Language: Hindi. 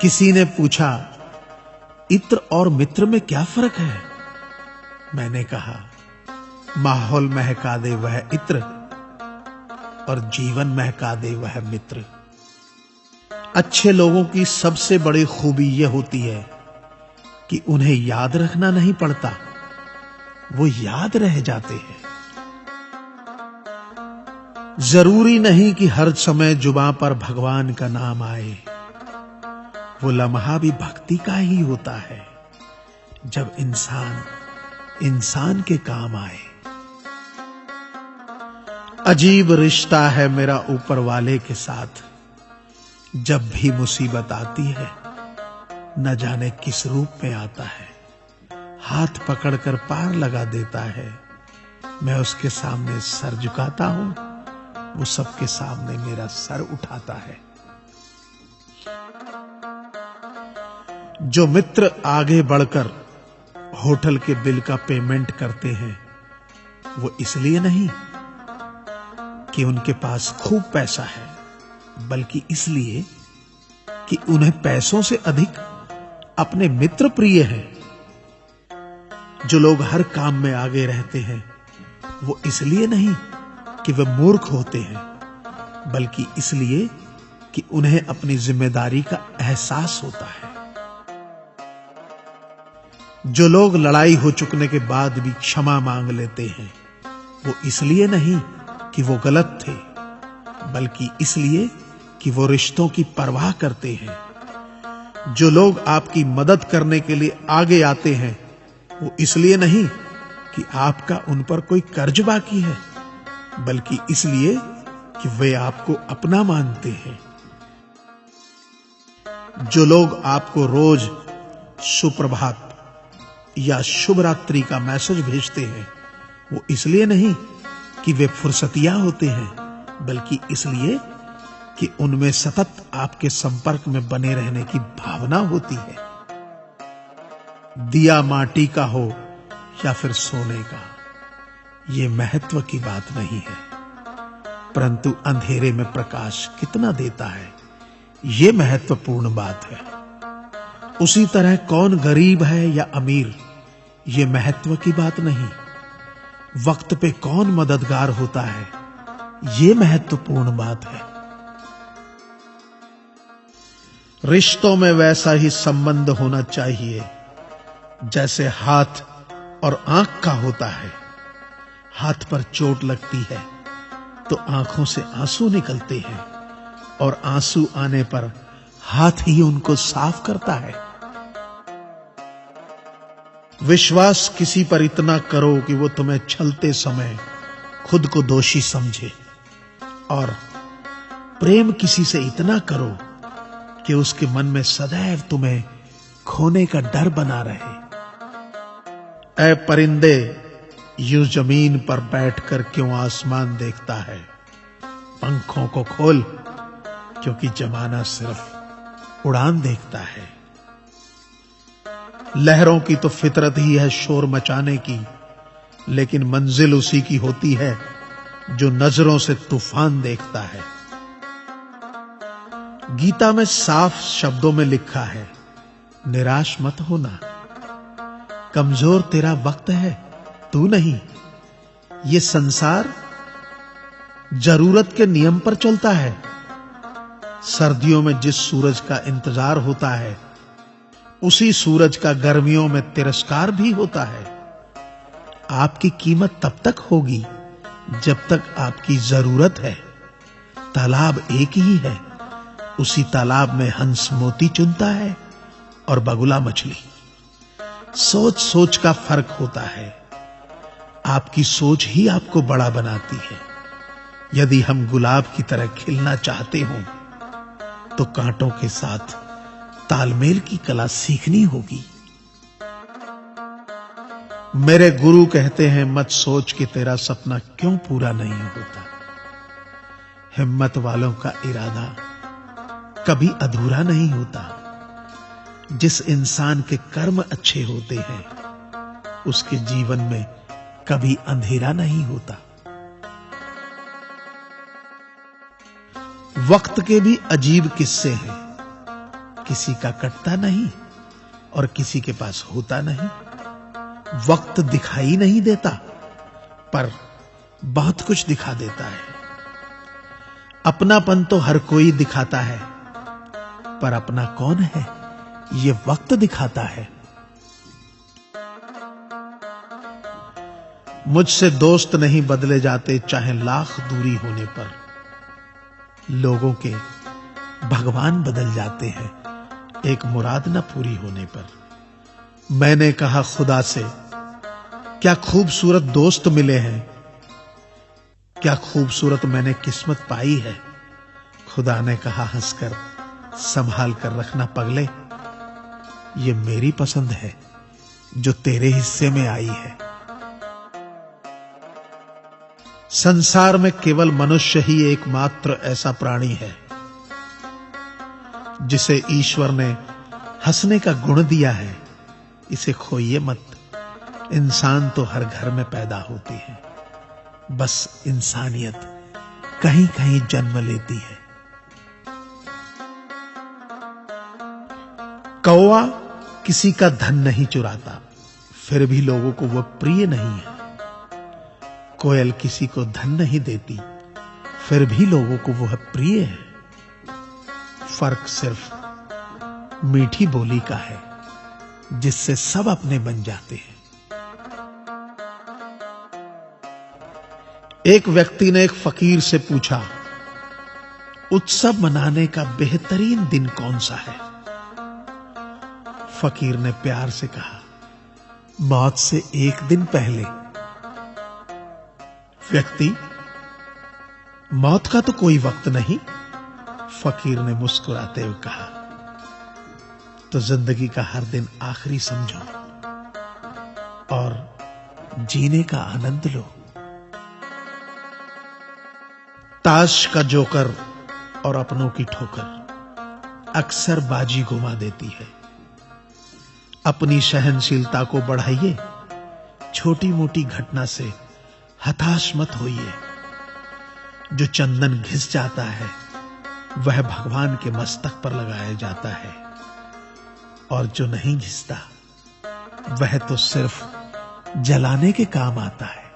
किसी ने पूछा, इत्र और मित्र में क्या फर्क है? मैंने कहा, माहौल महका दे वह इत्र और जीवन महका दे वह मित्र। अच्छे लोगों की सबसे बड़ी खूबी यह होती है कि उन्हें याद रखना नहीं पड़ता, वो याद रह जाते हैं। जरूरी नहीं कि हर समय जुबां पर भगवान का नाम आए, वो लम्हा भी भक्ति का ही होता है जब इंसान इंसान के काम आए। अजीब रिश्ता है मेरा ऊपर वाले के साथ, जब भी मुसीबत आती है न जाने किस रूप में आता है, हाथ पकड़कर पार लगा देता है। मैं उसके सामने सर झुकाता हूं, वो सबके सामने मेरा सर उठाता है। जो मित्र आगे बढ़कर होटल के बिल का पेमेंट करते हैं, वो इसलिए नहीं कि उनके पास खूब पैसा है, बल्कि इसलिए कि उन्हें पैसों से अधिक अपने मित्र प्रिय हैं। जो लोग हर काम में आगे रहते हैं, वो इसलिए नहीं कि वे मूर्ख होते हैं, बल्कि इसलिए कि उन्हें अपनी जिम्मेदारी का एहसास होता है। जो लोग लड़ाई हो चुकने के बाद भी क्षमा मांग लेते हैं, वो इसलिए नहीं कि वो गलत थे, बल्कि इसलिए कि वो रिश्तों की परवाह करते हैं। जो लोग आपकी मदद करने के लिए आगे आते हैं, वो इसलिए नहीं कि आपका उन पर कोई कर्ज बाकी है, बल्कि इसलिए कि वे आपको अपना मानते हैं। जो लोग आपको रोज सुप्रभात या शुभ रात्रि का मैसेज भेजते हैं, वो इसलिए नहीं कि वे फुर्सतिया होते हैं, बल्कि इसलिए कि उनमें सतत आपके संपर्क में बने रहने की भावना होती है। दिया माटी का हो या फिर सोने का, ये महत्व की बात नहीं है, परंतु अंधेरे में प्रकाश कितना देता है, ये महत्वपूर्ण बात है। उसी तरह कौन गरीब है या अमीर, ये महत्व की बात नहीं। वक्त पे कौन मददगार होता है, ये महत्वपूर्ण बात है। रिश्तों में वैसा ही संबंध होना चाहिए जैसे हाथ और आंख का होता है। हाथ पर चोट लगती है तो आंखों से आंसू निकलते हैं, और आंसू आने पर हाथ ही उनको साफ करता है। विश्वास किसी पर इतना करो कि वो तुम्हें छलते समय खुद को दोषी समझे, और प्रेम किसी से इतना करो कि उसके मन में सदैव तुम्हें खोने का डर बना रहे। ऐ परिंदे, यूं जमीन पर बैठकर क्यों आसमान देखता है? पंखों को खोल, क्योंकि जमाना सिर्फ उड़ान देखता है। लहरों की तो फितरत ही है शोर मचाने की, लेकिन मंजिल उसी की होती है जो नजरों से तूफान देखता है। गीता में साफ शब्दों में लिखा है, निराश मत होना, कमजोर तेरा वक्त है, तू नहीं। ये संसार जरूरत के नियम पर चलता है। सर्दियों में जिस सूरज का इंतजार होता है, उसी सूरज का गर्मियों में तिरस्कार भी होता है। आपकी कीमत तब तक होगी जब तक आपकी जरूरत है। तालाब एक ही है, उसी तालाब में हंस मोती चुनता है और बगुला मछली। सोच सोच का फर्क होता है। आपकी सोच ही आपको बड़ा बनाती है। यदि हम गुलाब की तरह खिलना चाहते हों, तो कांटों के साथ तालमेल की कला सीखनी होगी। मेरे गुरु कहते हैं, मत सोच कि तेरा सपना क्यों पूरा नहीं होता। हिम्मत वालों का इरादा कभी अधूरा नहीं होता। जिस इंसान के कर्म अच्छे होते हैं, उसके जीवन में कभी अंधेरा नहीं होता। वक्त के भी अजीब किस्से हैं। किसी का कटता नहीं और किसी के पास होता नहीं। वक्त दिखाई नहीं देता, पर बहुत कुछ दिखा देता है। अपनापन तो हर कोई दिखाता है, पर अपना कौन है ये वक्त दिखाता है। मुझसे दोस्त नहीं बदले जाते, चाहे लाख दूरी होने पर। लोगों के भगवान बदल जाते हैं, एक मुराद न पूरी होने पर। मैंने कहा खुदा से, क्या खूबसूरत दोस्त मिले हैं, क्या खूबसूरत मैंने किस्मत पाई है। खुदा ने कहा हंसकर, संभाल कर रखना पगले, ये मेरी पसंद है जो तेरे हिस्से में आई है। संसार में केवल मनुष्य ही एकमात्र ऐसा प्राणी है जिसे ईश्वर ने हंसने का गुण दिया है। इसे खोइए मत। इंसान तो हर घर में पैदा होती है, बस इंसानियत कहीं कहीं जन्म लेती है। कौवा किसी का धन नहीं चुराता, फिर भी लोगों को वह प्रिय नहीं है। कोयल किसी को धन नहीं देती, फिर भी लोगों को वह प्रिय है। फर्क सिर्फ मीठी बोली का है, जिससे सब अपने बन जाते हैं। एक व्यक्ति ने एक फकीर से पूछा, उत्सव मनाने का बेहतरीन दिन कौन सा है। फकीर ने प्यार से कहा, मौत से एक दिन पहले। व्यक्ति, मौत का तो कोई वक्त नहीं। फकीर ने मुस्कुराते हुए कहा, तो जिंदगी का हर दिन आखिरी समझो और जीने का आनंद लो। ताश का जोकर और अपनों की ठोकर अक्सर बाजी घुमा देती है। अपनी सहनशीलता को बढ़ाइए, छोटी मोटी घटना से हताश मत होइए। जो चंदन घिस जाता है वह भगवान के मस्तक पर लगाया जाता है, और जो नहीं घिसता वह तो सिर्फ जलाने के काम आता है।